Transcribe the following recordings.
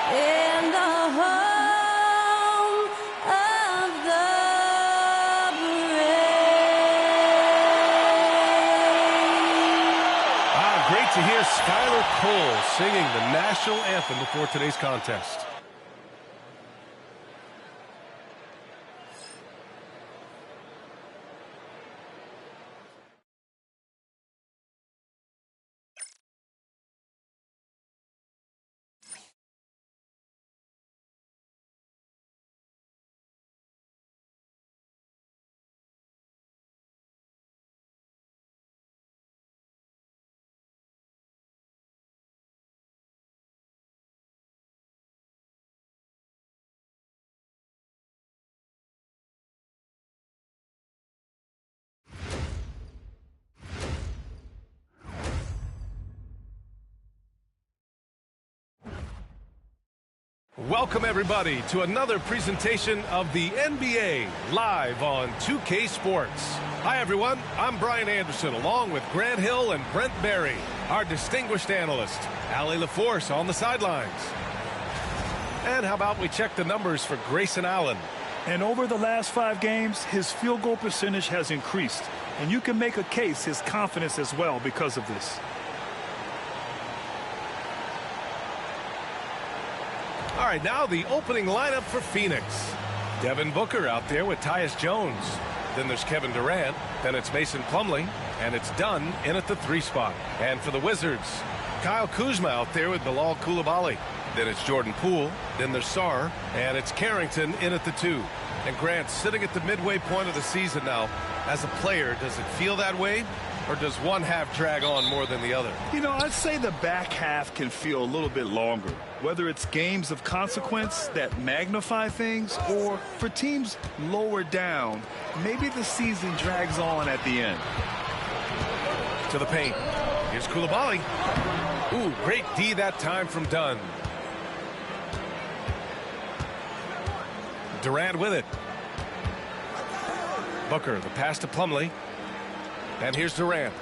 in the home of the brave. Great to hear Skylar Cole singing the national anthem before today's contest. Welcome, everybody, to another presentation of the NBA live on 2K Sports. Hi, everyone. I'm Brian Anderson, along with Grant Hill and Brent Barry, our distinguished analyst, Allie LaForce on the sidelines. And how about we check the numbers for Grayson Allen? And over the last 5 games, his field goal percentage has increased. And you can make a case his confidence as well because of this. All right, now the opening lineup for Phoenix. Devin Booker out there with Tyus Jones. Then there's Kevin Durant. Then it's Mason Plumlee. And it's Dunn in at the 3 spot. And for the Wizards, Kyle Kuzma out there with Bilal Coulibaly. Then it's Jordan Poole. Then there's Sarr. And it's Carrington in at the 2. And Grant, sitting at the midway point of the season now, as a player, does it feel that way? Or does one half drag on more than the other? You know, I'd say the back half can feel a little bit longer. Whether it's games of consequence that magnify things, or for teams lower down, maybe the season drags on at the end. To the paint. Here's Coulibaly. Ooh, great D that time from Dunn. Durant with it. Booker, the pass to Plumlee. And here's Durant.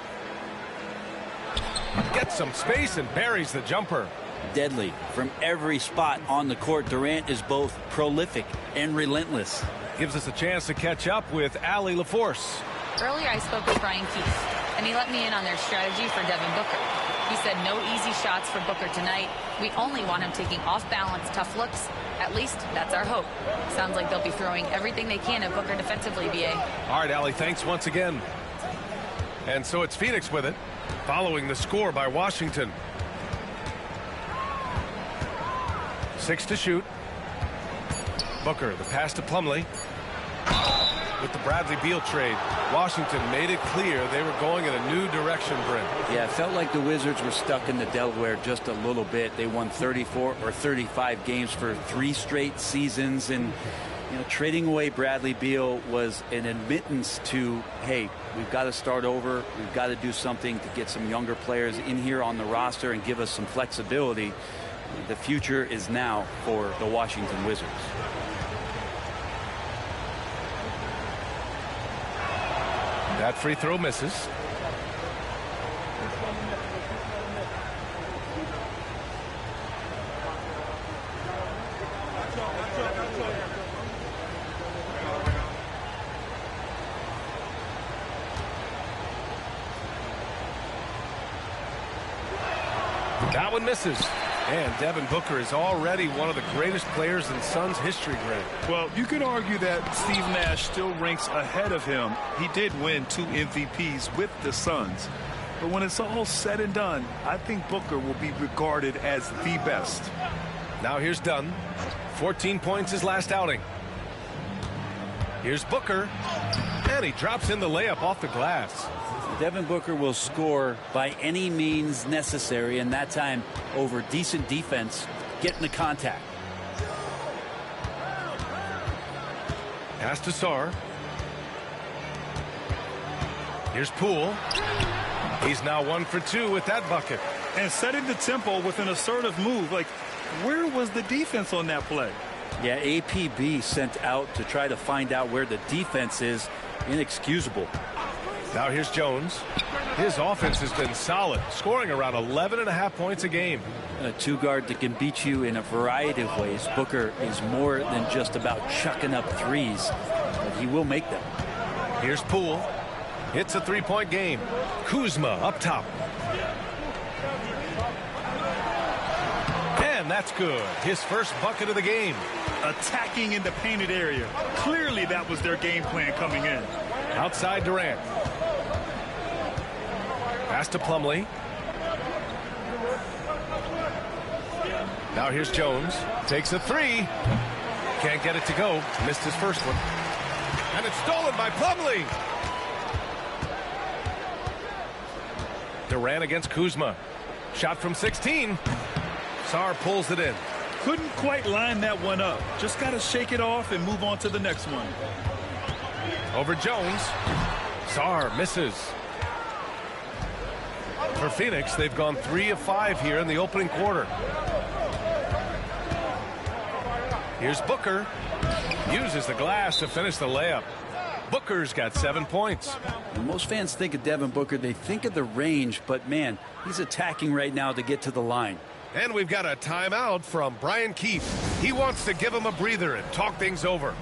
Gets some space and buries the jumper. Deadly. From every spot on the court, Durant is both prolific and relentless. Gives us a chance to catch up with Allie LaForce. Earlier I spoke with Brian Keefe, and he let me in on their strategy for Devin Booker. He said no easy shots for Booker tonight. We only want him taking off-balance tough looks. At least that's our hope. Sounds like they'll be throwing everything they can at Booker defensively, B.A. All right, Allie, thanks once again. And so it's Phoenix with it, following the score by Washington. 6 to shoot. Booker, the pass to Plumlee. With the Bradley Beal trade, Washington made it clear they were going in a new direction, Brent. Yeah, it felt like the Wizards were stuck in the Delaware just a little bit. They won 34 or 35 games for 3 straight seasons, and you know, trading away Bradley Beal was an admittance to, hey, we've got to start over. We've got to do something to get some younger players in here on the roster and give us some flexibility. The future is now for the Washington Wizards. That free throw misses. That one misses. And Devin Booker is already one of the greatest players in Suns history, Grant. Well, you could argue that Steve Nash still ranks ahead of him. He did win 2 MVPs with the Suns. But when it's all said and done, I think Booker will be regarded as the best. Now here's Dunn. 14 points his last outing. Here's Booker. And he drops in the layup off the glass. Devin Booker will score by any means necessary, and that time over decent defense, getting the contact. Pass to Sarr. Here's Poole. He's now 1 for 2 with that bucket. And setting the tempo with an assertive move. Like, where was the defense on that play? Yeah, APB sent out to try to find out where the defense is. Inexcusable. Now here's Jones. His offense has been solid, scoring around 11.5 points a game. A two-guard that can beat you in a variety of ways. Booker is more than just about chucking up threes, but he will make them. Here's Poole. It's a three-point game. Kuzma up top. And that's good. His first bucket of the game. Attacking in the painted area. Clearly that was their game plan coming in. Outside Durant. Pass to Plumlee. Now here's Jones. Takes a three. Can't get it to go. Missed his first one. And it's stolen by Plumlee. Durant against Kuzma. Shot from 16. Sarr pulls it in. Couldn't quite line that one up. Just got to shake it off and move on to the next one. Over Jones. Sarr misses. For Phoenix, they've gone 3 of 5 here in the opening quarter. Here's Booker. Uses the glass to finish the layup. Booker's got 7 points. When most fans think of Devin Booker, they think of the range, but man, he's attacking right now to get to the line. And we've got a timeout from Brian Keefe. He wants to give him a breather and talk things over.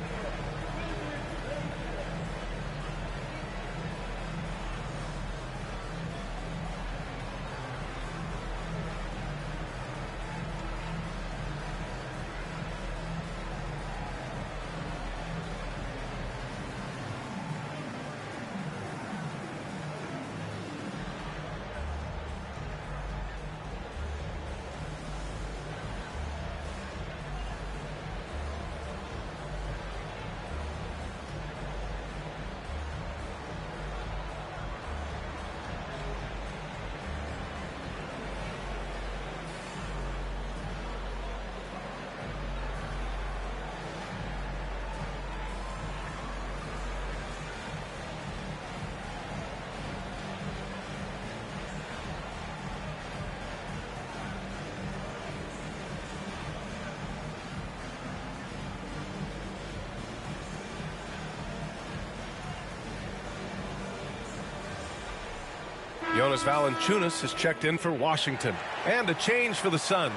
Jonas Valanciunas has checked in for Washington. And a change for the Suns.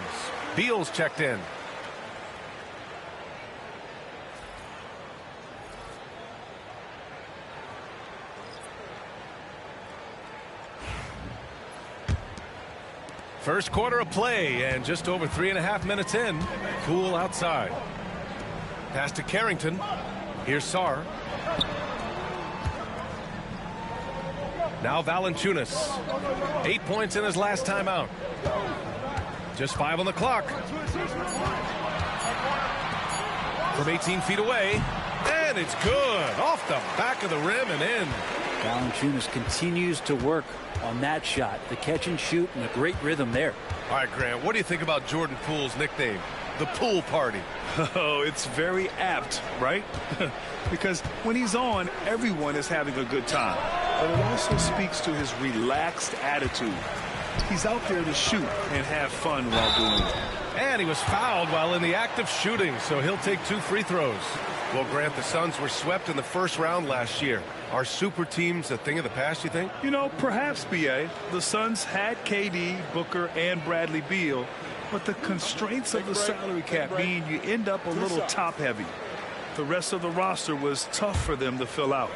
Beal's checked in. First quarter of play, and just over 3.5 minutes in. Poole outside. Pass to Carrington. Here's Sarr. Now Valanciunas. 8 points in his last time out. Just 5 on the clock. From 18 feet away. And it's good. Off the back of the rim and in. Valanciunas continues to work on that shot. The catch and shoot and a great rhythm there. All right, Grant, what do you think about Jordan Poole's nickname? The Pool Party. Oh, it's very apt, right? Because when he's on, everyone is having a good time. But it also speaks to his relaxed attitude. He's out there to shoot and have fun while doing it. And he was fouled while in the act of shooting, so he'll take 2 free throws. Well, Grant, the Suns were swept in the first round last year. Are super teams a thing of the past, you think? You know, perhaps, B.A. The Suns had KD, Booker, and Bradley Beal, but the constraints of the salary cap mean you end up a little top-heavy. The rest of the roster was tough for them to fill out.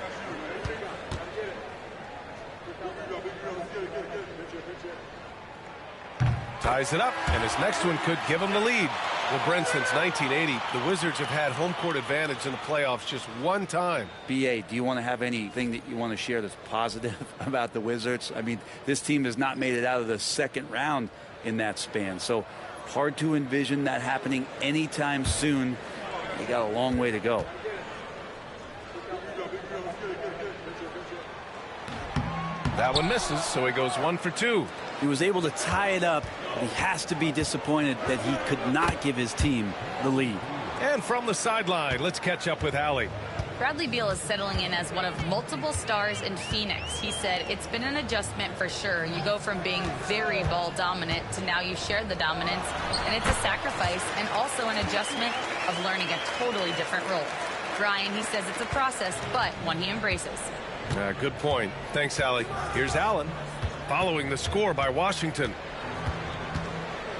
Ties it up, and his next one could give him the lead. Well, Brent, since 1980, the Wizards have had home court advantage in the playoffs just one time. B.A., do you want to have anything that you want to share that's positive about the Wizards? I mean, this team has not made it out of the second round in that span, so hard to envision that happening anytime soon. They got a long way to go. That one misses, so he goes 1 for 2. He was able to tie it up. He has to be disappointed that he could not give his team the lead. And from the sideline, let's catch up with Allie. Bradley Beal is settling in as one of multiple stars in Phoenix. He said it's been an adjustment for sure. You go from being very ball dominant to now you share the dominance, and it's a sacrifice and also an adjustment of learning a totally different role. Brian, he says it's a process, but one he embraces. Good point. Thanks, Allie. Here's Allen following the score by Washington.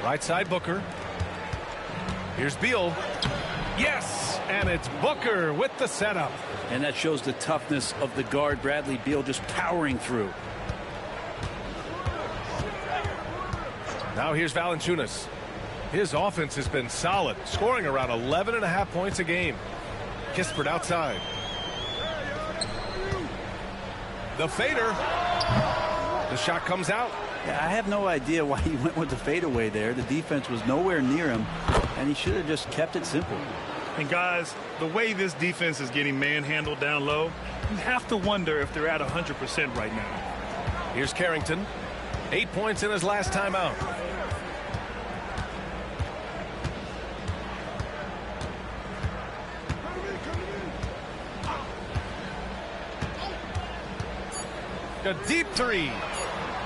Right side, Booker. Here's Beal. Yes, and it's Booker with the setup. And that shows the toughness of the guard, Bradley Beal, just powering through. Now here's Valanciunas. His offense has been solid, scoring around 11.5 points a game. Kispert outside. The fader. The shot comes out. Yeah, I have no idea why he went with the fadeaway there. The defense was nowhere near him, and he should have just kept it simple. And guys, the way this defense is getting manhandled down low, you have to wonder if they're at 100% right now. Here's Carrington. 8 points in his last time out. A deep three.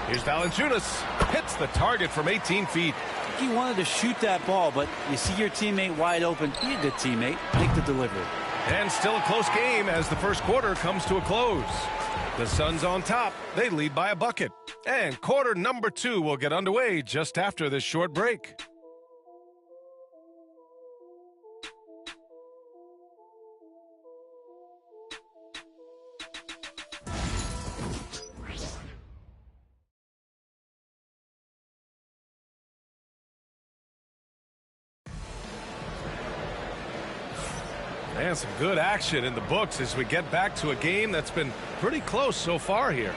Here's Valanciunas. Hits the target from 18 feet. He wanted to shoot that ball, but you see your teammate wide open. Be a good teammate. Make the delivery. And still a close game as the first quarter comes to a close. The Suns on top. They lead by a bucket. And quarter number 2 will get underway just after this short break. And some good action in the books as we get back to a game that's been pretty close so far here.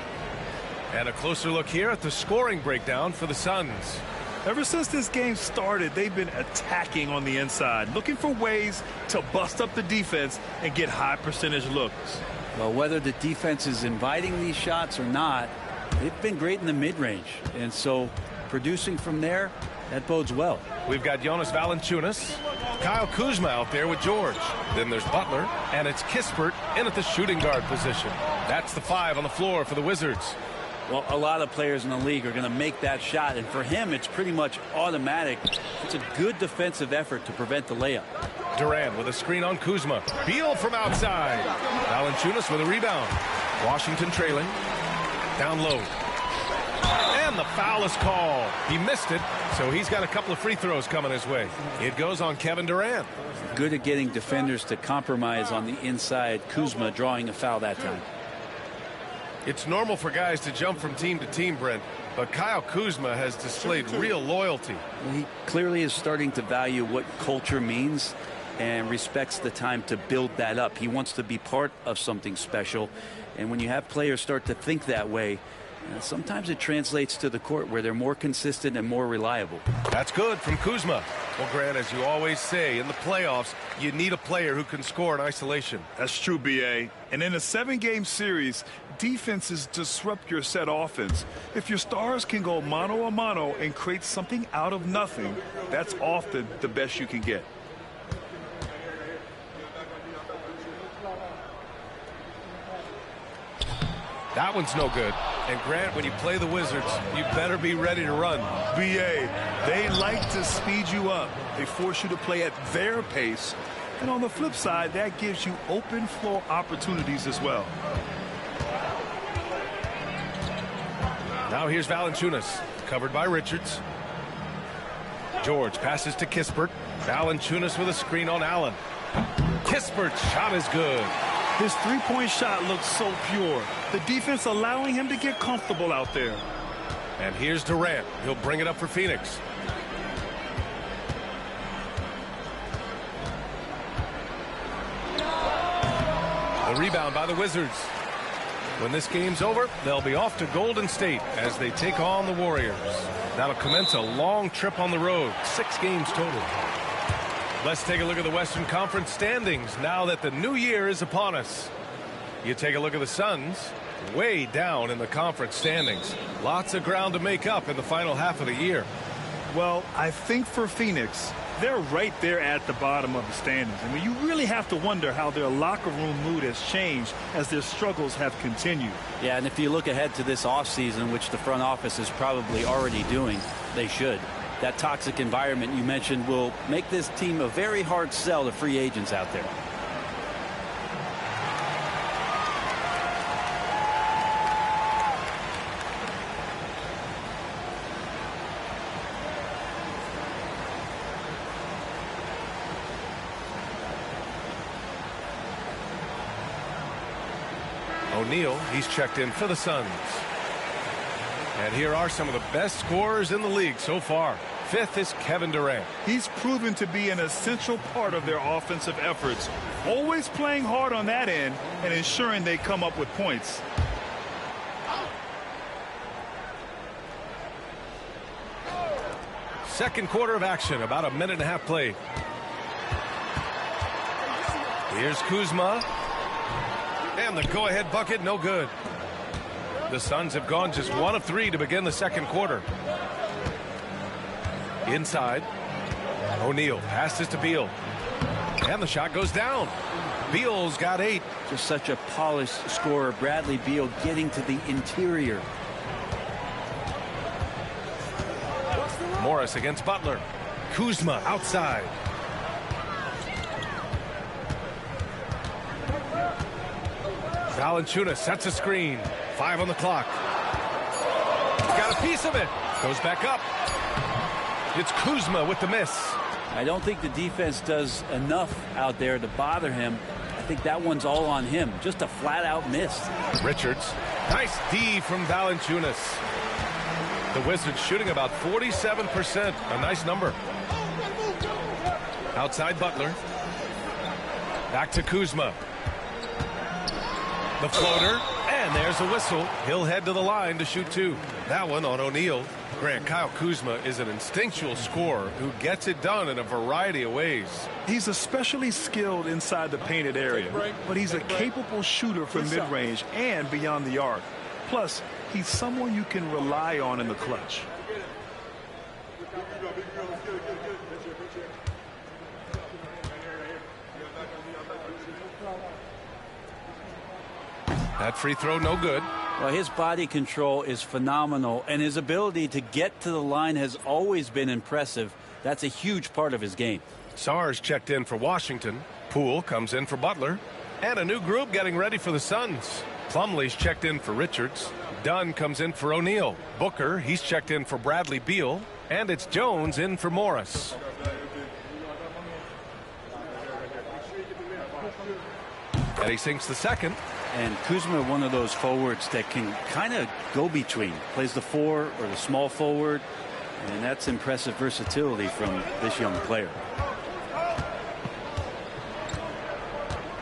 And a closer look here at the scoring breakdown for the Suns. Ever since this game started, they've been attacking on the inside, looking for ways to bust up the defense and get high percentage looks. Well, whether the defense is inviting these shots or not, they've been great in the mid-range. And so producing from there, that bodes well. We've got Jonas Valanciunas, Kyle Kuzma out there with George. Then there's Butler, and it's Kispert in at the shooting guard position. That's the 5 on the floor for the Wizards. Well, a lot of players in the league are going to make that shot, and for him, it's pretty much automatic. It's a good defensive effort to prevent the layup. Durant with a screen on Kuzma. Beal from outside. Valanciunas with a rebound. Washington trailing. Down low. And the foul is called. He missed it, so he's got a couple of free throws coming his way. It goes on Kevin Durant. Good at getting defenders to compromise on the inside. Kuzma drawing a foul that time. It's normal for guys to jump from team to team, Brent, but Kyle Kuzma has displayed real loyalty. He clearly is starting to value what culture means and respects the time to build that up. He wants to be part of something special, and when you have players start to think that way, sometimes it translates to the court where they're more consistent and more reliable. That's good from Kuzma. Well, Grant, as you always say, in the playoffs, you need a player who can score in isolation. That's true, B.A. And in a 7-game series, defenses disrupt your set offense. If your stars can go mano-a-mano and create something out of nothing, that's often the best you can get. That one's no good. And Grant, when you play the Wizards, you better be ready to run. B.A., they like to speed you up. They force you to play at their pace. And on the flip side, that gives you open floor opportunities as well. Now here's Valanciunas, covered by Richards. George passes to Kispert. Valanciunas with a screen on Allen. Kispert's shot is good. His three-point shot looks so pure. The defense allowing him to get comfortable out there. And here's Durant. He'll bring it up for Phoenix. The rebound by the Wizards. When this game's over, they'll be off to Golden State as they take on the Warriors. That'll commence a long trip on the road. 6 games total. Let's take a look at the Western Conference standings now that the new year is upon us. You take a look at the Suns, way down in the conference standings. Lots of ground to make up in the final half of the year. Well, I think for Phoenix, they're right there at the bottom of the standings. I mean, you really have to wonder how their locker room mood has changed as their struggles have continued. Yeah, and if you look ahead to this offseason, which the front office is probably already doing, they should. That toxic environment you mentioned will make this team a very hard sell to free agents out there. O'Neal, he's checked in for the Suns. And here are some of the best scorers in the league so far. Fifth is Kevin Durant. He's proven to be an essential part of their offensive efforts, always playing hard on that end and ensuring they come up with points. Second quarter of action, about a minute and a half played. Here's Kuzma. And the go-ahead bucket, no good. The Suns have gone just 1 of 3 to begin the second quarter. Inside. O'Neal passes to Beal. And the shot goes down. Beal's got 8. Just such a polished scorer. Bradley Beal getting to the interior. Morris against Butler. Kuzma outside. Valanciunas sets a screen. 5 on the clock. Got a piece of it. Goes back up. It's Kuzma with the miss. I don't think the defense does enough out there to bother him. I think that one's all on him. Just a flat-out miss. Richards. Nice D from Valanciunas. The Wizards shooting about 47%. A nice number. Outside Butler. Back to Kuzma. The floater. And there's a whistle. He'll head to the line to shoot 2. That one on O'Neal. Grant, Kyle Kuzma is an instinctual scorer who gets it done in a variety of ways. He's especially skilled inside the painted area, but he's a capable shooter from mid-range and beyond the arc. Plus, he's someone you can rely on in the clutch. That free throw, no good. Well, his body control is phenomenal, and his ability to get to the line has always been impressive. That's a huge part of his game. Sarge checked in for Washington. Poole comes in for Butler. And a new group getting ready for the Suns. Plumlee's checked in for Richards. Dunn comes in for O'Neal. Booker, he's checked in for Bradley Beal. And it's Jones in for Morris. And he sinks the second. And Kuzma, one of those forwards that can kind of go between. Plays the 4 or the small forward. And that's impressive versatility from this young player.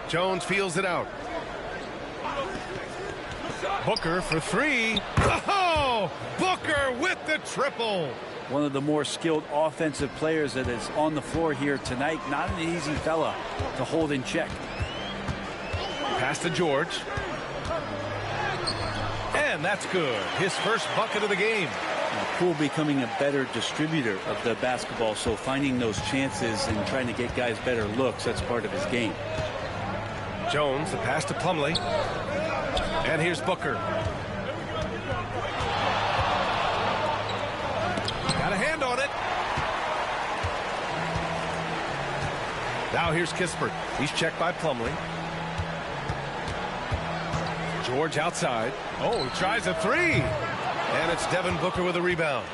Jones feels it out. Booker for 3. Oh! Booker with the triple. One of the more skilled offensive players that is on the floor here tonight. Not an easy fella to hold in check. Pass to George. And that's good. His first bucket of the game. Poole becoming a better distributor of the basketball, so finding those chances and trying to get guys better looks, that's part of his game. Jones, the pass to Plumlee. And here's Booker. Got a hand on it. Now here's Kispert. He's checked by Plumlee. George outside. Oh, he tries a 3. And it's Devin Booker with a rebound.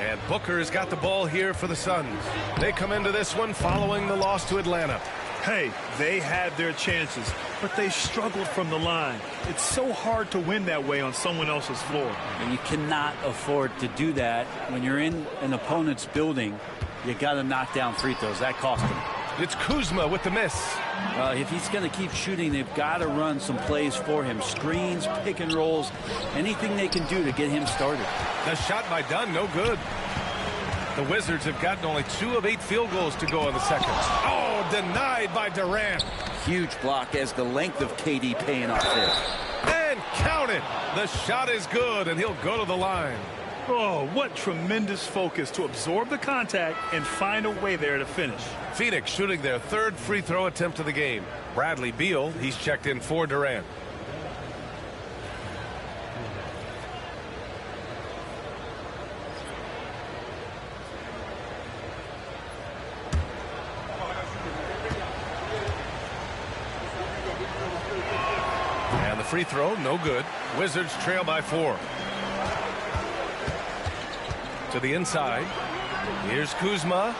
And Booker has got the ball here for the Suns. They come into this one following the loss to Atlanta. Hey, they had their chances, but they struggled from the line. It's so hard to win that way on someone else's floor. And you cannot afford to do that when you're in an opponent's building. You got to knock down free throws. That cost him. It's Kuzma with the miss. If he's going to keep shooting, they've got to run some plays for him. Screens, pick and rolls, anything they can do to get him started. The shot by Dunn, no good. The Wizards have gotten only 2 of 8 field goals to go in the second. Oh, denied by Durant. Huge block as the length of KD paying off there. And count it. The shot is good, and he'll go to the line. Oh, what tremendous focus to absorb the contact and find a way there to finish. Phoenix shooting their 3rd free throw attempt of the game. Bradley Beal, he's checked in for Durant. And the free throw, no good. Wizards trail by 4. To the inside. Here's Kuzma.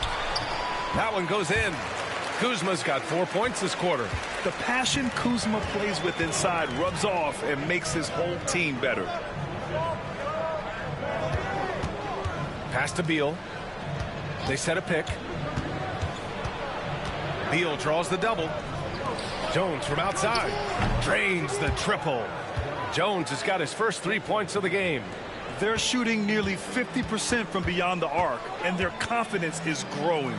That one goes in. Kuzma's got 4 points this quarter. The passion Kuzma plays with inside rubs off and makes his whole team better. Pass to Beal. They set a pick. Beal draws the double. Jones from outside drains the triple. Jones has got his first 3 points of the game. They're shooting nearly 50% from beyond the arc, and their confidence is growing.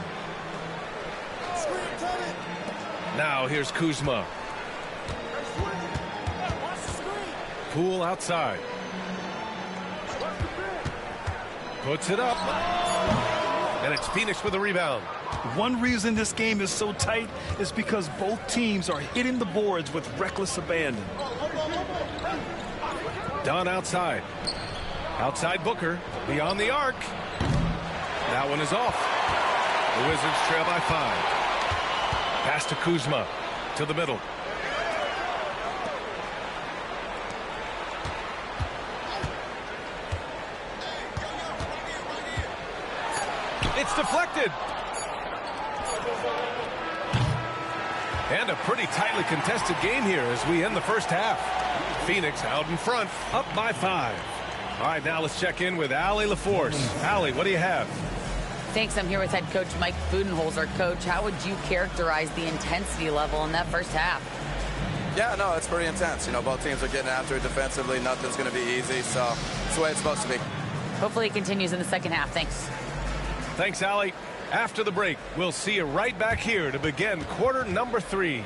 Now here's Kuzma. Poole outside. Puts it up. And it's Phoenix with a rebound. One reason this game is so tight is because both teams are hitting the boards with reckless abandon. Dunn outside. Outside Booker. Beyond the arc. That one is off. The Wizards trail by 5. Pass to Kuzma. To the middle. It's deflected. And a pretty tightly contested game here as we end the first half. Phoenix out in front, up by 5. All right, now let's check in with Allie LaForce. Allie, what do you have? Thanks. I'm here with head coach Mike Budenholzer. Coach, how would you characterize the intensity level in that first half? Yeah, no, it's pretty intense. You know, both teams are getting after it defensively. Nothing's going to be easy, so it's the way it's supposed to be. Hopefully it continues in the second half. Thanks. Thanks, Allie. After the break, we'll see you right back here to begin quarter number 3.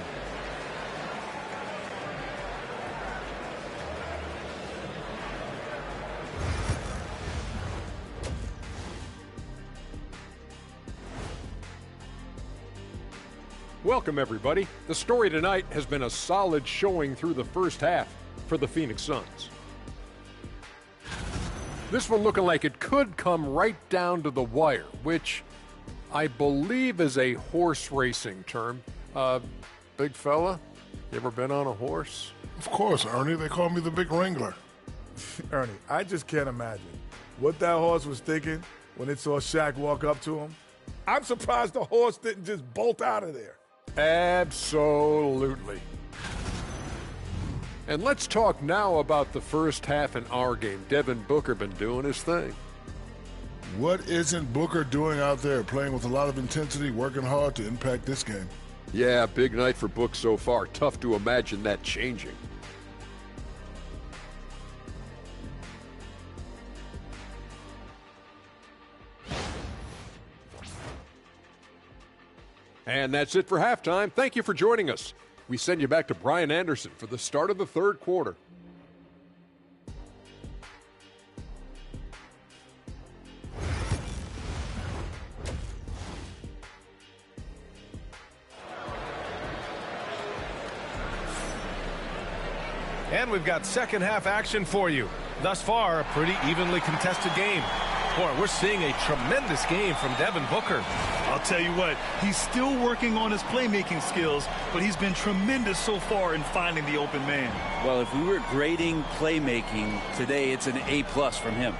Welcome, everybody. The story tonight has been a solid showing through the first half for the Phoenix Suns. This one looking like it could come right down to the wire, which I believe is a horse racing term. Big fella, you ever been on a horse? Of course, Ernie. They call me the Big Wrangler. Ernie, I just can't imagine what that horse was thinking when it saw Shaq walk up to him. I'm surprised the horse didn't just bolt out of there. Absolutely. And let's talk now about the first half in our game. Devin Booker been doing his thing. What isn't Booker doing out there? Playing with a lot of intensity, working hard to impact this game. Yeah, big night for Book so far. Tough to imagine that changing. And that's it for halftime. Thank you for joining us. We send you back to Brian Anderson for the start of the third quarter. And we've got second half action for you. Thus far, a pretty evenly contested game. Boy, we're seeing a tremendous game from Devin Booker. I'll tell you what, he's still working on his playmaking skills, but he's been tremendous so far in finding the open man. Well, if we were grading playmaking today, it's an A+ from him.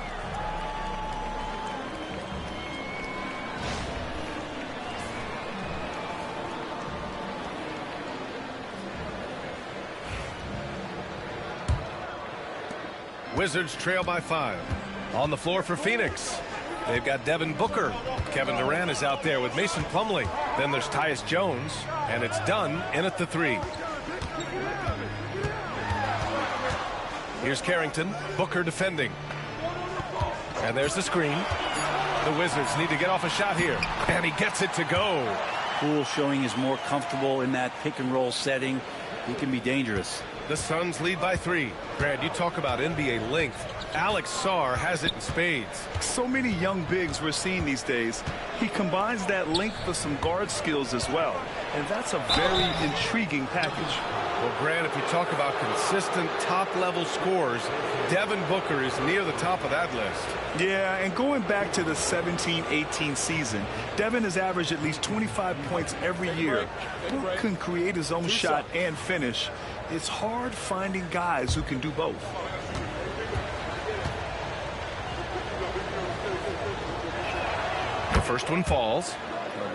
Wizards trail by 5. On the floor for Phoenix, they've got Devin Booker. Kevin Durant is out there with Mason Plumlee. Then there's Tyus Jones, and it's Dunn in at the 3. Here's Carrington. Booker defending. And there's the screen. The Wizards need to get off a shot here. And he gets it to go. Poole showing he's more comfortable in that pick-and-roll setting. He can be dangerous. The Suns lead by 3. Brad, you talk about NBA length. Alex Sarr has it in spades. So many young bigs we're seeing these days. He combines that length with some guard skills as well. And that's a very intriguing package. Well, Grant, if you talk about consistent top-level scores, Devin Booker is near the top of that list. Yeah, and going back to the 17-18 season, Devin has averaged at least 25 points every year. Book can create his own shot and finish. It's hard finding guys who can do both. The first one falls.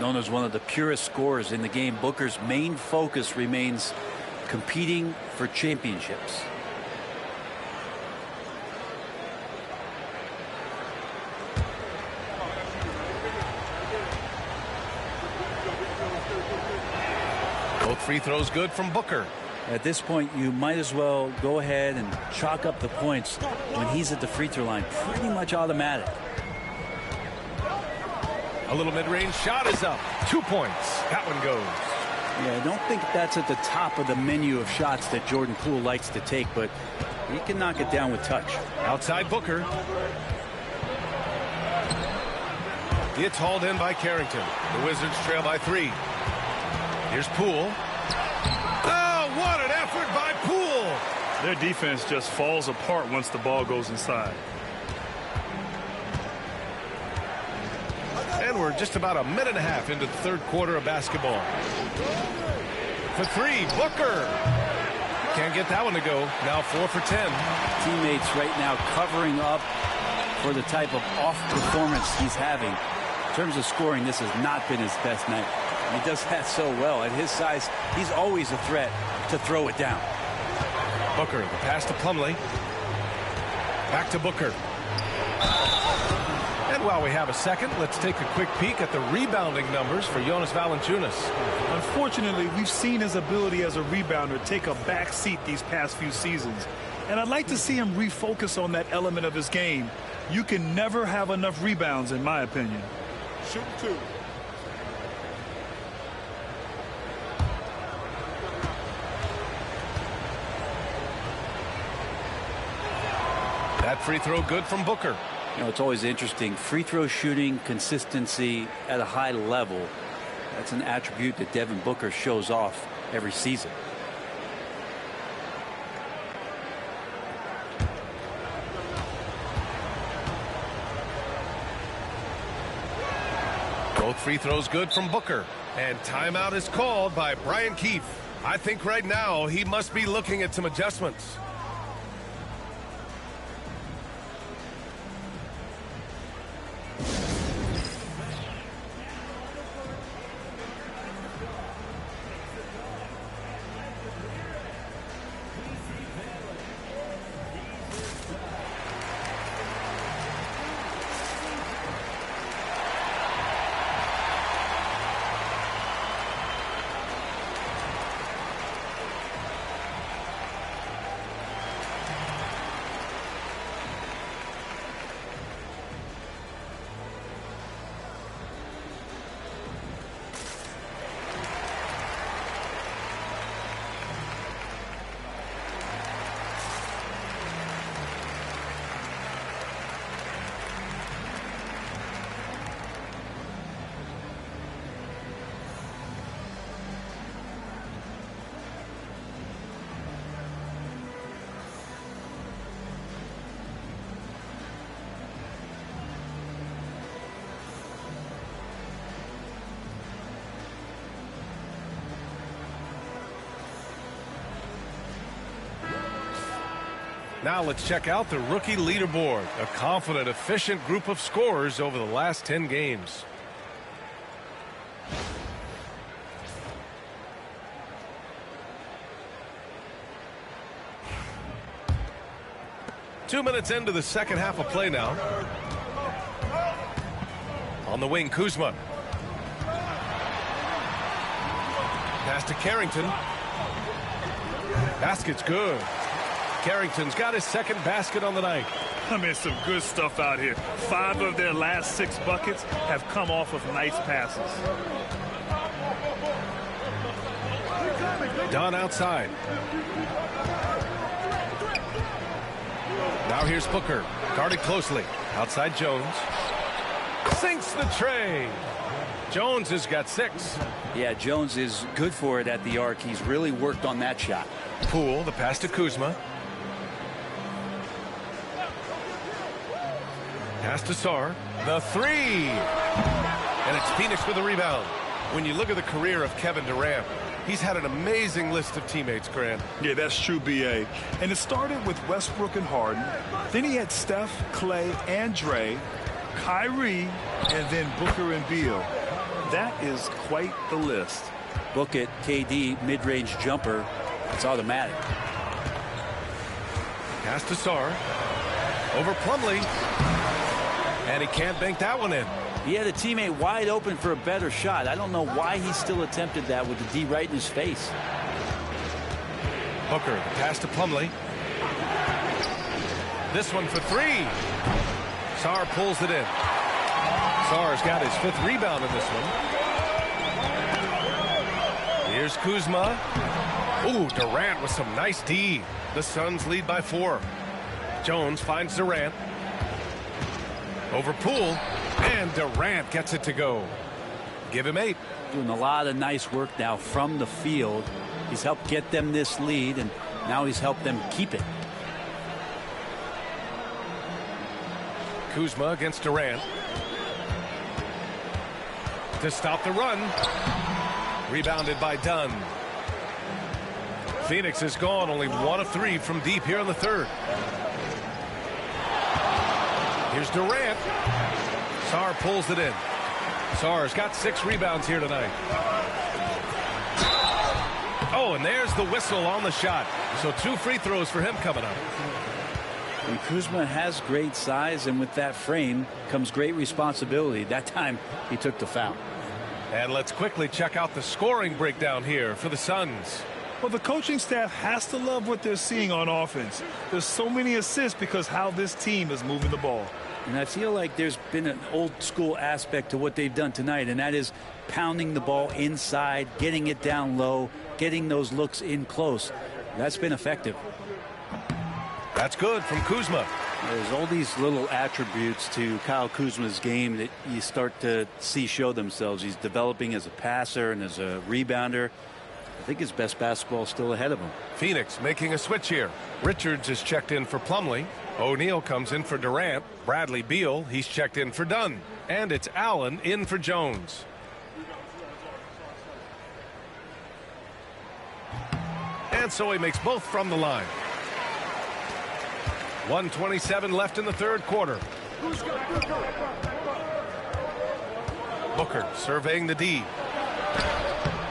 Known as one of the purest scorers in the game, Booker's main focus remains competing for championships. Both free throws good from Booker. At this point, you might as well go ahead and chalk up the points when he's at the free throw line. Pretty much automatic. A little mid-range shot is up. 2 points. That one goes. Yeah, I don't think that's at the top of the menu of shots that Jordan Poole likes to take, but he can knock it down with touch. Outside Booker. It's hauled in by Carrington. The Wizards trail by 3. Here's Poole. Oh, what an effort by Poole! Their defense just falls apart once the ball goes inside. And we're just about a minute and a half into the third quarter of basketball. For 3, Booker. Can't get that one to go. Now 4 for 10. Teammates right now covering up for the type of off performance he's having. In terms of scoring, this has not been his best night. He does that so well. At his size, he's always a threat to throw it down. Booker, the pass to Plumlee. Back to Booker. And while we have a second, let's take a quick peek at the rebounding numbers for Jonas Valanciunas. Unfortunately, we've seen his ability as a rebounder take a back seat these past few seasons. And I'd like to see him refocus on that element of his game. You can never have enough rebounds, in my opinion. Shoot 2. That free throw good from Booker. You know, it's always interesting. Free throw shooting, consistency at a high level. That's an attribute that Devin Booker shows off every season. Both free throws good from Booker. And timeout is called by Brian Keefe. I think right now he must be looking at some adjustments. Now let's check out the rookie leaderboard. A confident, efficient group of scorers over the last 10 games. Two minutes into the second half of play now. On the wing, Kuzma. Pass to Carrington. Basket's good. Carrington's got his second basket on the night. I mean, some good stuff out here. 5 of their last 6 buckets have come off of nice passes. Dunn outside. Now here's Booker. Guarded closely. Outside Jones. Sinks the tray. Jones has got 6. Yeah, Jones is good for it at the arc. He's really worked on that shot. Poole, the pass to Kuzma. Pass to Sarr. The 3. And it's Phoenix with the rebound. When you look at the career of Kevin Durant, he's had an amazing list of teammates, Grant. Yeah, that's true, B.A. And it started with Westbrook and Harden. Then he had Steph, Clay, and Dre, Kyrie, and then Booker and Beal. That is quite the list. Book it, KD, mid-range jumper. It's automatic. Pass to Sarr. Over Plumlee. And he can't bank that one in. He had a teammate wide open for a better shot. I don't know why he still attempted that with the D right in his face. Booker, the pass to Plumlee. This one for three. Sarr pulls it in. Sarr's got his 5th rebound in this one. Here's Kuzma. Ooh, Durant with some nice D. The Suns lead by 4. Jones finds Durant. Over Poole. And Durant gets it to go. Give him 8. Doing a lot of nice work now from the field. He's helped get them this lead, and now he's helped them keep it. Kuzma against Durant. To stop the run. Rebounded by Dunn. Phoenix is gone, only 1 of 3 from deep here in the 3rd. Here's Durant. Sarr pulls it in. Sarr's got 6 rebounds here tonight. Oh, and there's the whistle on the shot. So 2 free throws for him coming up. And Kuzma has great size, and with that frame comes great responsibility. That time he took the foul. And let's quickly check out the scoring breakdown here for the Suns. Well, the coaching staff has to love what they're seeing on offense. There's so many assists because how this team is moving the ball. And I feel like there's been an old school aspect to what they've done tonight, and that is pounding the ball inside, getting it down low, getting those looks in close. That's been effective. That's good from Kuzma. There's all these little attributes to Kyle Kuzma's game that you start to see show themselves. He's developing as a passer and as a rebounder. I think his best basketball is still ahead of him. Phoenix making a switch here. Richards is checked in for Plumlee. O'Neal comes in for Durant. Bradley Beal, he's checked in for Dunn. And it's Allen in for Jones. And so he makes both from the line. 1:27 left in the 3rd quarter. Booker surveying the D.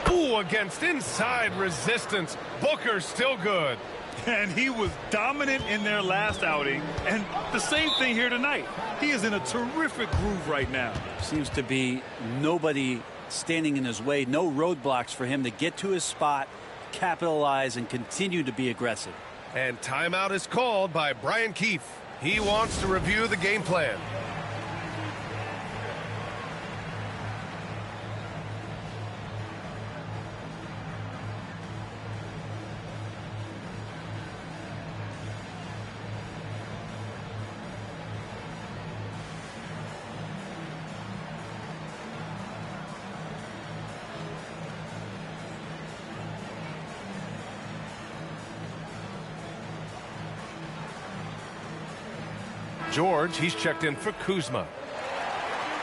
Ooh, against inside resistance. Booker still good. And he was dominant in their last outing. And the same thing here tonight. He is in a terrific groove right now. Seems to be nobody standing in his way. No roadblocks for him to get to his spot, capitalize, and continue to be aggressive. And timeout is called by Brian Keefe. He wants to review the game plan. George, he's checked in for Kuzma.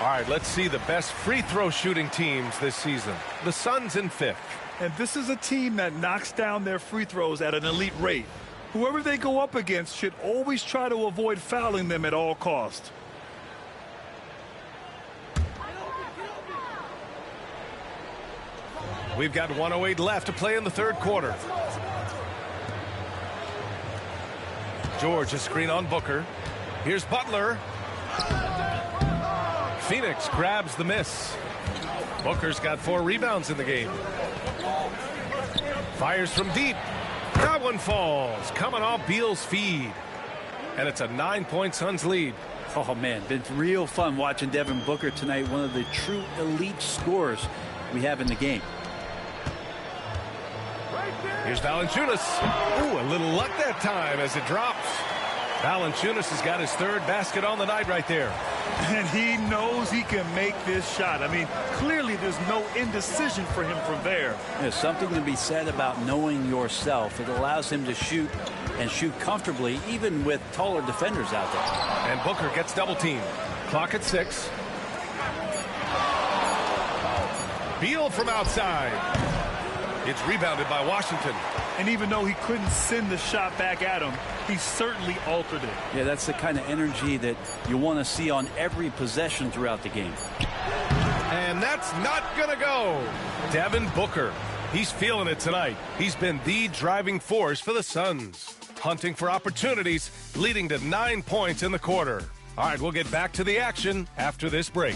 All right, let's see the best free throw shooting teams this season. The Suns in 5th. And this is a team that knocks down their free throws at an elite rate. Whoever they go up against should always try to avoid fouling them at all costs. We've got 1:08 left to play in the 3rd quarter. George, a screen on Booker. Here's Butler. Phoenix grabs the miss. Booker's got 4 rebounds in the game. Fires from deep. That one falls. Coming off Beal's feed. And it's a 9-point Suns lead. Oh, man, been real fun watching Devin Booker tonight. One of the true elite scorers we have in the game. Here's Valanciunas. Ooh, a little luck that time as it drops. Valanciunas has got his 3rd basket on the night right there. And he knows he can make this shot. I mean, clearly there's no indecision for him from there. There's something to be said about knowing yourself. It allows him to shoot and shoot comfortably, even with taller defenders out there. And Booker gets double teamed. Clock at 6. Beal from outside. It's rebounded by Washington. And even though he couldn't send the shot back at him, he certainly altered it. Yeah, that's the kind of energy that you want to see on every possession throughout the game. And that's not going to go. Devin Booker. He's feeling it tonight. He's been the driving force for the Suns. Hunting for opportunities, leading to 9 points in the quarter. All right, we'll get back to the action after this break.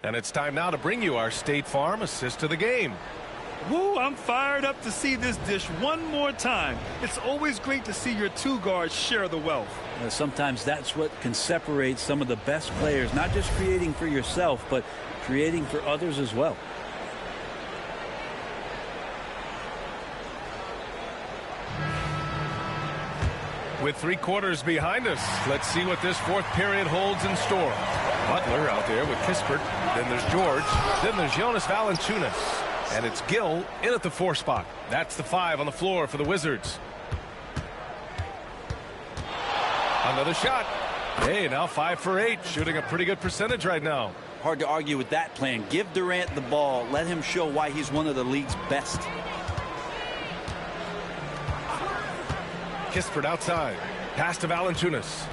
And it's time now to bring you our State Farm assist of the game. Woo, I'm fired up to see this dish one more time. It's always great to see your two guards share the wealth. Sometimes that's what can separate some of the best players, not just creating for yourself, but creating for others as well. With 3 quarters behind us, let's see what this fourth period holds in store. Butler out there with Kispert. Then there's George. Then there's Jonas Valanciunas. And it's Gill in at the 4 spot. That's the 5 on the floor for the Wizards. Another shot. Hey, now 5 for 8. Shooting a pretty good percentage right now. Hard to argue with that plan. Give Durant the ball. Let him show why he's one of the league's best. Kispert outside. Pass to Valanciunas.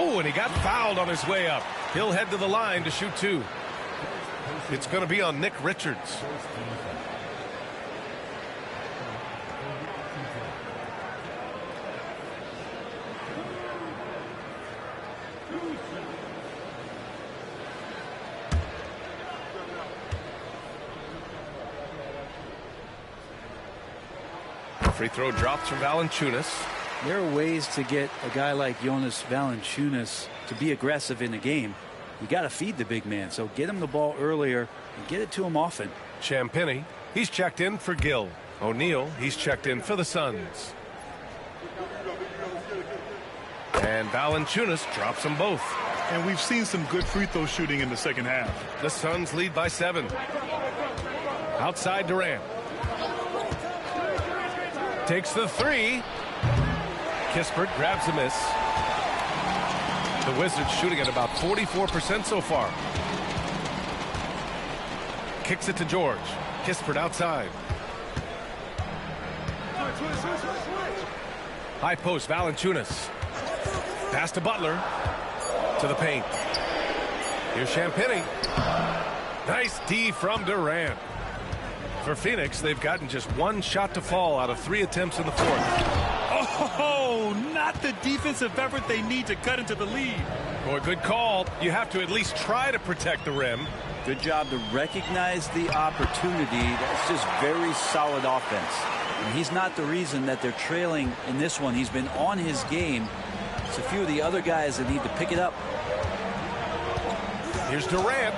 Oh, and he got fouled on his way up. He'll head to the line to shoot 2. It's going to be on Nick Richards. Free throw drops from Valanciunas. There are ways to get a guy like Jonas Valanciunas to be aggressive in the game. You got to feed the big man, so get him the ball earlier and get it to him often. Champagnie, he's checked in for Gill. O'Neal, he's checked in for the Suns. And Valanciunas drops them both. And we've seen some good free throw shooting in the second half. The Suns lead by 7. Outside Durant. Takes the 3. Kispert grabs a miss. The Wizards shooting at about 44% so far. Kicks it to George. Kispert outside. High post, Valanciunas. Pass to Butler. To the paint. Here's Champagnie. Nice D from Durant. For Phoenix, they've gotten just 1 shot to fall out of 3 attempts in the fourth. Oh, not the defensive effort they need to cut into the lead. Boy, good call. You have to at least try to protect the rim. Good job to recognize the opportunity. That's just very solid offense. And he's not the reason that they're trailing in this one. He's been on his game. It's a few of the other guys that need to pick it up. Here's Durant.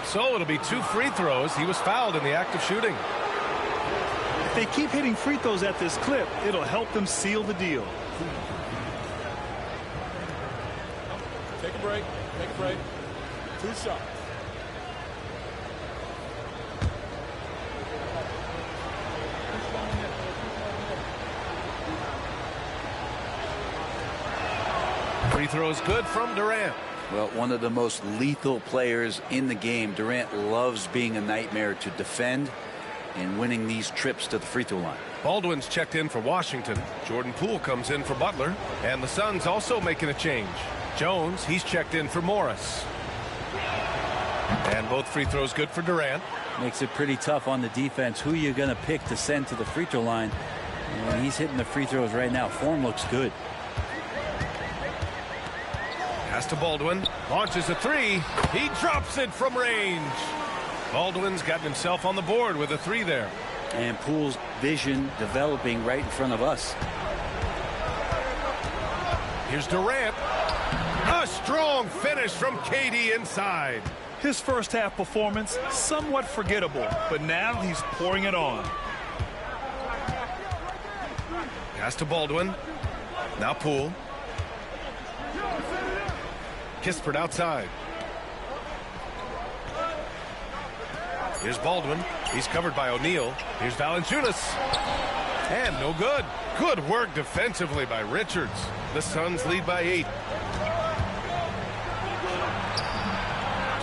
So it'll be 2 free throws. He was fouled in the act of shooting. If they keep hitting free throws at this clip, it'll help them seal the deal. Take a break. Take a break. 2 shots. Free throws good from Durant. Well, one of the most lethal players in the game. Durant loves being a nightmare to defend and winning these trips to the free throw line. Baldwin's checked in for Washington. Jordan Poole comes in for Butler. And the Suns also making a change. Jones, he's checked in for Morris. And both free throws good for Durant. Makes it pretty tough on the defense. Who you're going to pick to send to the free throw line. And he's hitting the free throws right now. Form looks good. Pass to Baldwin. Launches a 3. He drops it from range. Baldwin's gotten himself on the board with a 3 there. And Poole's vision developing right in front of us. Here's Durant. A strong finish from KD inside. His first half performance, somewhat forgettable, but now he's pouring it on. Pass to Baldwin. Now Poole. Kispert outside. Here's Baldwin. He's covered by O'Neal. Here's Valanciunas. And no good. Good work defensively by Richards. The Suns lead by 8.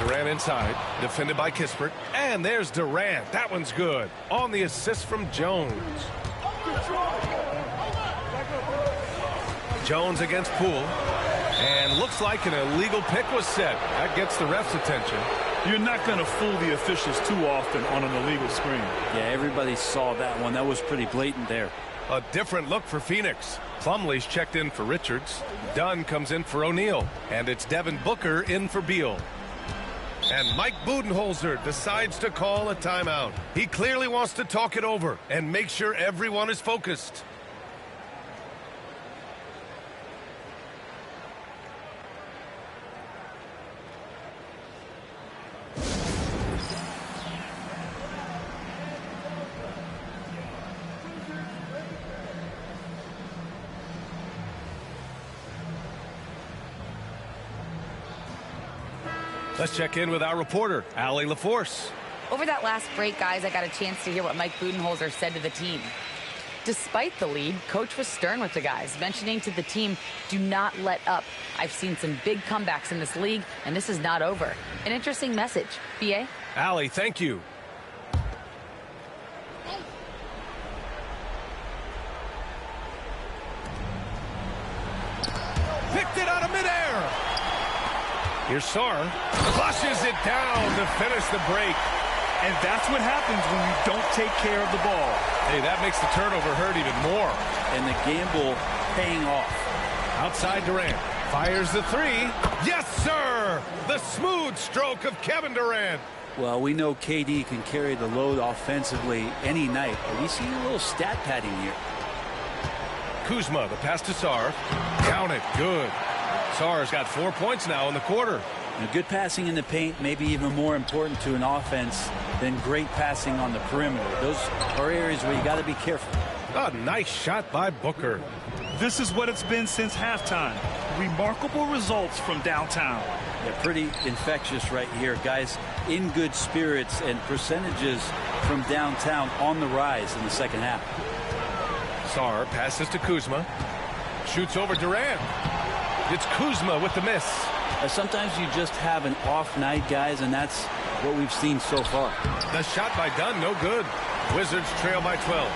Durant inside. Defended by Kispert. And there's Durant. That one's good. On the assist from Jones. Jones against Poole. And looks like an illegal pick was set. That gets the ref's attention. You're not going to fool the officials too often on an illegal screen. Yeah, everybody saw that one. That was pretty blatant there. A different look for Phoenix. Plumlee's checked in for Richards. Dunn comes in for O'Neal. And it's Devin Booker in for Beal. And Mike Budenholzer decides to call a timeout. He clearly wants to talk it over and make sure everyone is focused. Let's check in with our reporter, Allie LaForce. Over that last break, guys, I got a chance to hear what Mike Budenholzer said to the team. Despite the lead, Coach was stern with the guys, mentioning to the team, do not let up. I've seen some big comebacks in this league, and this is not over. An interesting message. B.A.? Allie, thank you. Picked it out of midair. Here's Sarr. Flushes it down to finish the break. And that's what happens when you don't take care of the ball. Hey, that makes the turnover hurt even more. And the gamble paying off. Outside Durant. Fires the three. Yes, sir! The smooth stroke of Kevin Durant. Well, we know KD can carry the load offensively any night. But we see a little stat padding here. Kuzma, the pass to Sarr. Count it. Good. Sarr's got 4 points now in the quarter. Now, good passing in the paint may be even more important to an offense than great passing on the perimeter. Those are areas where you got to be careful. A nice shot by Booker. This is what it's been since halftime. Remarkable results from downtown. Yeah, pretty infectious right here. Guys in good spirits and percentages from downtown on the rise in the second half. Sarr passes to Kuzma. Shoots over Durant. It's Kuzma with the miss. Sometimes you just have an off night, guys, and that's what we've seen so far. The shot by Dunn, no good. Wizards trail by 12.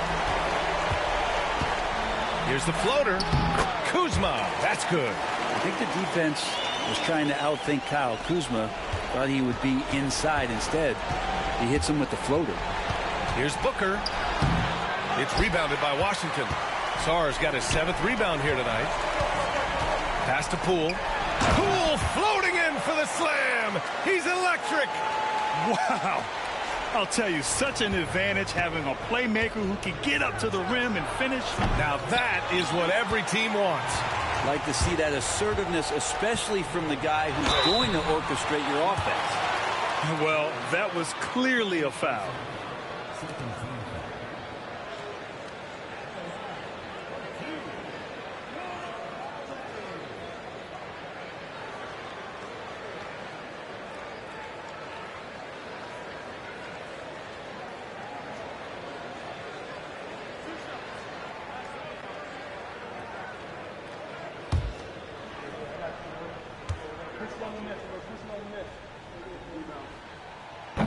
Here's the floater. Kuzma, that's good. I think the defense was trying to outthink Kyle Kuzma. Thought he would be inside instead. He hits him with the floater. Here's Booker. It's rebounded by Washington. Sarr's got his 7th rebound here tonight. Pass to Poole. Poole floating in for the slam. He's electric. Wow. I'll tell you, such an advantage having a playmaker who can get up to the rim and finish. Now that is what every team wants. Like to see that assertiveness, especially from the guy who's going to orchestrate your offense. Well, that was clearly a foul.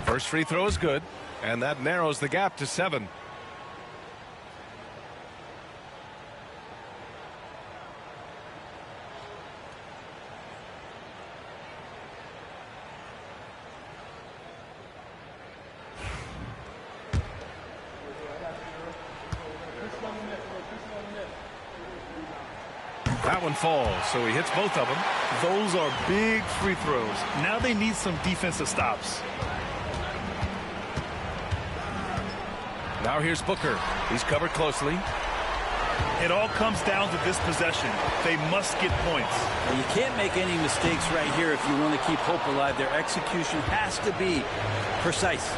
First free throw is good, and that narrows the gap to 7. That one falls, so he hits both of them. Those are big free throws. Now they need some defensive stops. Now here's Booker. He's covered closely. It all comes down to this possession. They must get points. Well, you can't make any mistakes right here if you want to keep hope alive. Their execution has to be precise.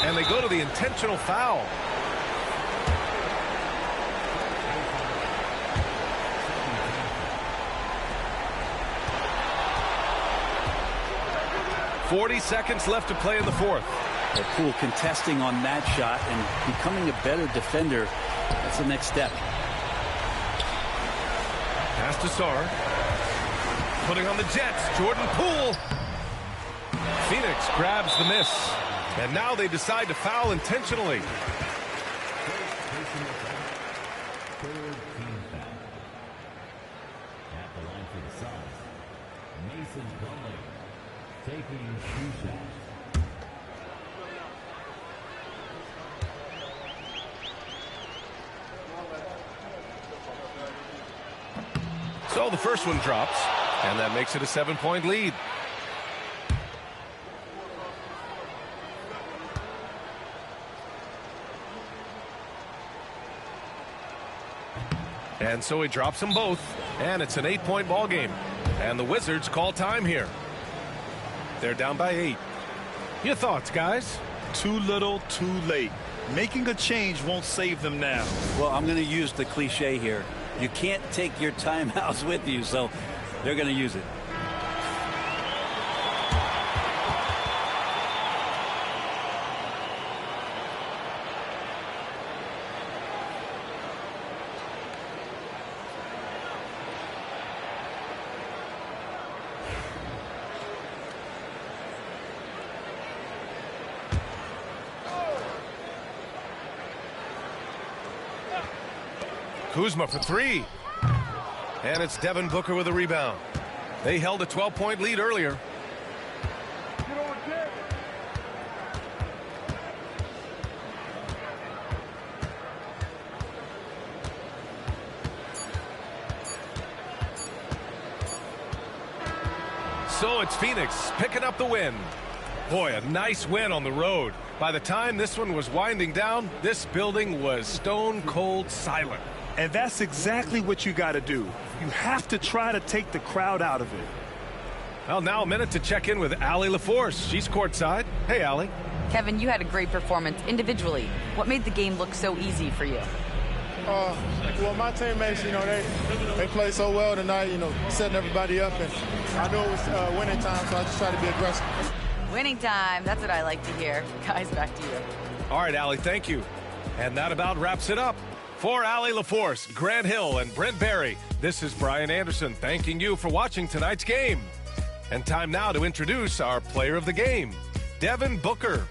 And they go to the intentional foul. .40 seconds left to play in the fourth. The Poole contesting on that shot and becoming a better defender. That's the next step. Pass to Sarr. Putting on the Jets. Jordan Poole. Phoenix grabs the miss. And now they decide to foul intentionally. Third team foul. At the line for the Suns, Mason Plumlee taking shoe shot. So the first one drops, and that makes it a 7-point lead. And so he drops them both, and it's an 8-point ball game. And the Wizards call time here. They're down by 8. Your thoughts, guys? Too little, too late. Making a change won't save them now. Well, I'm going to use the cliche here. You can't take your timeouts with you, so they're going to use it. Kuzma for 3. And it's Devin Booker with a rebound. They held a 12-point lead earlier. So it's Phoenix picking up the win. Boy, a nice win on the road. By the time this one was winding down, this building was stone cold silent. And that's exactly what you got to do. You have to try to take the crowd out of it. Well, now a minute to check in with Allie LaForce. She's courtside. Hey, Allie. Kevin, you had a great performance individually. What made the game look so easy for you? Well, my teammates, they played so well tonight, setting everybody up. And I knew it was winning time, so I just tried to be aggressive. Winning time. That's what I like to hear. Guys, back to you. All right, Allie, thank you. And that about wraps it up. For Allie LaForce, Grant Hill, and Brent Barry, this is Brian Anderson thanking you for watching tonight's game. And time now to introduce our player of the game, Devin Booker.